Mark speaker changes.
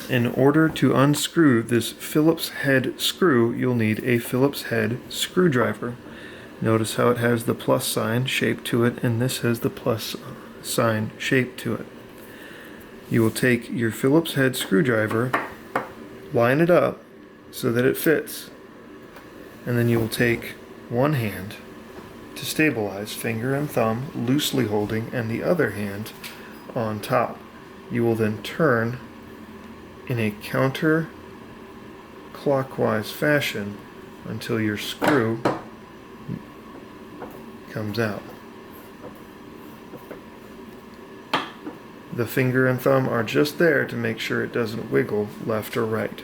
Speaker 1: In order to unscrew this Phillips head screw, you'll need a Phillips head screwdriver. Notice how it has the plus sign shaped to it, and this has the plus sign shaped to it. You will take your Phillips head screwdriver, line it up so that it fits, and then you will take one hand to stabilize, finger and thumb loosely holding, and the other hand on top. You will then turn in a counterclockwise fashion until your screw comes out. The finger and thumb are just there to make sure it doesn't wiggle left or right.